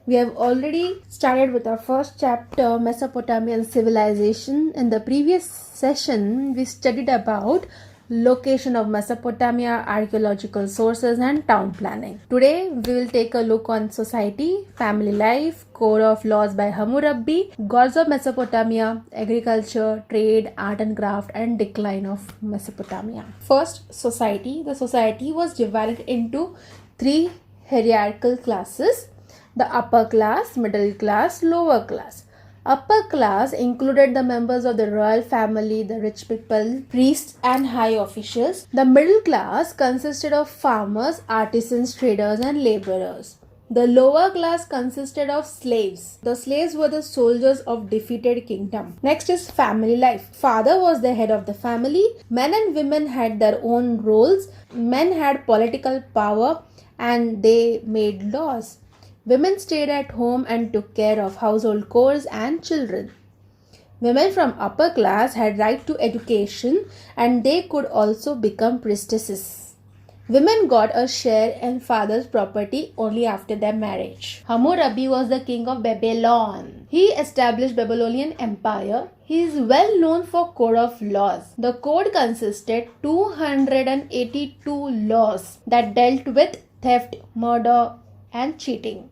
We have already started with our first chapter, Mesopotamian Civilization. In the previous session, we studied about location of Mesopotamia, archaeological sources and town planning. Today, we will take a look on society, family life, code of laws by Hammurabi, gods of Mesopotamia, agriculture, trade, art and craft and decline of Mesopotamia. First, society. The society was divided into three hierarchical classes: the upper class, middle class, lower class. Upper class included the members of the royal family, the rich people, priests and high officials. The middle class consisted of farmers, artisans, traders and laborers. The lower class consisted of slaves. The slaves were the soldiers of defeated kingdom. Next is family life. Father was the head of the family. Men and women had their own roles. Men had political power and they made laws. Women stayed at home and took care of household chores and children. Women from upper class had right to education and they could also become priestesses. Women got a share in father's property only after their marriage. Hammurabi was the king of Babylon. He established Babylonian Empire. He is well known for code of laws. The code consisted 282 laws that dealt with theft, murder and cheating.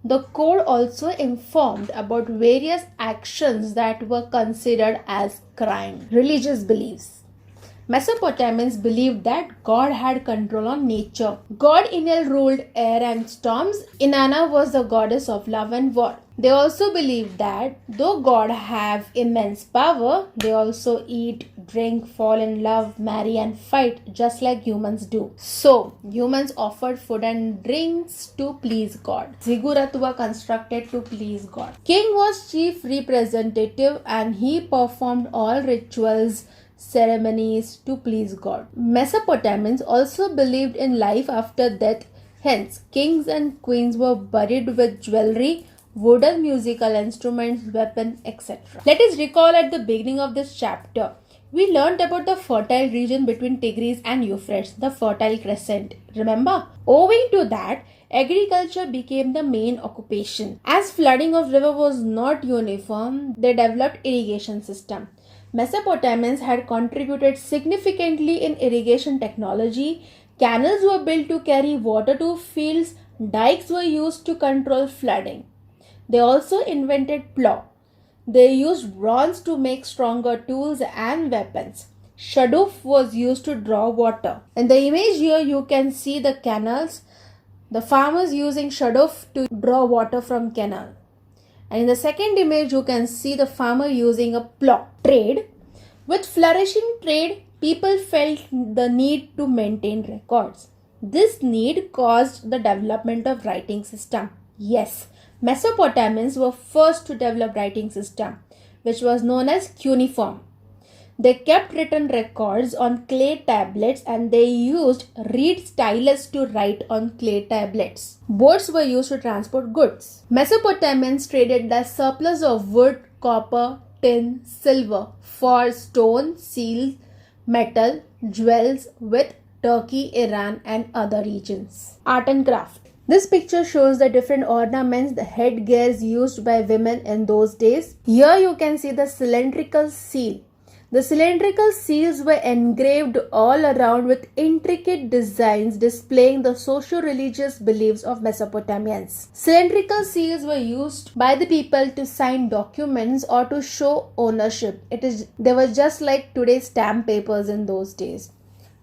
The code also informed about various actions that were considered as crime. Religious beliefs. Mesopotamians believed that God had control on nature. God Enlil ruled air and storms. Inanna was the goddess of love and war. They also believed that though God have immense power, they also eat, drink, fall in love, marry and fight just like humans do. So, humans offered food and drinks to please God. Ziggurats were constructed to please God. King was chief representative and he performed all rituals, ceremonies to please God. Mesopotamians also believed in life after death. Hence, kings and queens were buried with jewelry, wooden musical instruments, weapons, etc. Let us recall at the beginning of this chapter, we learnt about the fertile region between Tigris and Euphrates, the Fertile Crescent. Remember? Owing to that, agriculture became the main occupation. As flooding of river was not uniform, they developed irrigation system. Mesopotamians had contributed significantly in irrigation technology. Canals were built to carry water to fields. Dikes were used to control flooding. They also invented plough. They used bronze to make stronger tools and weapons. Shadoof was used to draw water. In the image here you can see the canals. The farmers using shadoof to draw water from canal. And in the second image you can see the farmer using a plough. Trade. With flourishing trade, people felt the need to maintain records. This need caused the development of writing system. Yes, Mesopotamians were first to develop writing system, which was known as cuneiform. They kept written records on clay tablets and they used reed stylus to write on clay tablets. Boats were used to transport goods. Mesopotamians traded the surplus of wood, copper, tin, silver for stone, seals, metal, jewels with Turkey, Iran and other regions. Art and craft. This picture shows the different ornaments, the headgears used by women in those days. Here you can see the cylindrical seal. The cylindrical seals were engraved all around with intricate designs displaying the socio-religious beliefs of Mesopotamians. Cylindrical seals were used by the people to sign documents or to show ownership. They were just like today's stamp papers in those days.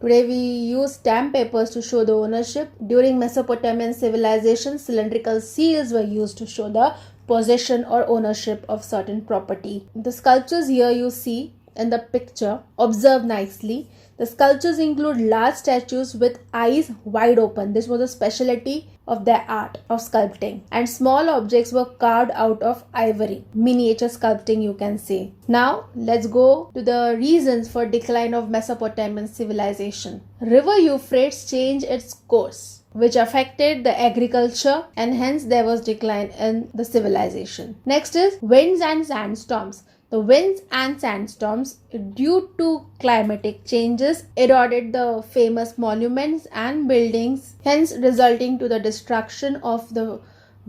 Today we use stamp papers to show the ownership. During Mesopotamian civilization, cylindrical seals were used to show the possession or ownership of certain property. The sculptures here you see in the picture, observe nicely. The sculptures include large statues with eyes wide open. This was a specialty of their art of sculpting. And small objects were carved out of ivory. Miniature sculpting you can say. Now let's go to the reasons for decline of Mesopotamian civilization. River Euphrates changed its course, which affected the agriculture and hence there was decline in the civilization. Next is winds and sandstorms. The winds and sandstorms, due to climatic changes, eroded the famous monuments and buildings, hence resulting to the destruction of the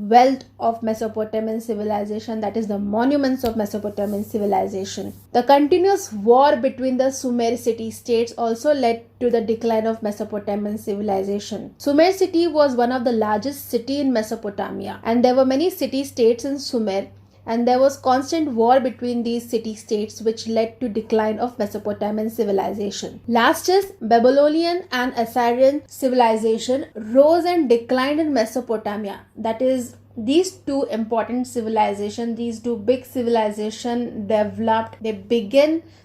wealth of Mesopotamian civilization, that is the monuments of Mesopotamian civilization. The continuous war between the Sumer city-states also led to the decline of Mesopotamian civilization. Sumer city was one of the largest city in Mesopotamia, and there were many city-states in Sumer, and there was constant war between these city-states which led to decline of Mesopotamian civilization. Lastly, Babylonian and Assyrian civilization rose and declined in Mesopotamia. That is, these two important civilizations, these two big civilizations developed,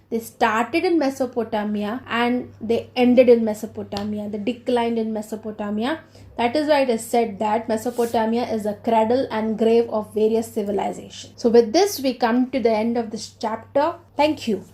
they started in Mesopotamia and they ended in Mesopotamia. They declined in Mesopotamia. That is why it is said that Mesopotamia is the cradle and grave of various civilizations. So with this, we come to the end of this chapter. Thank you.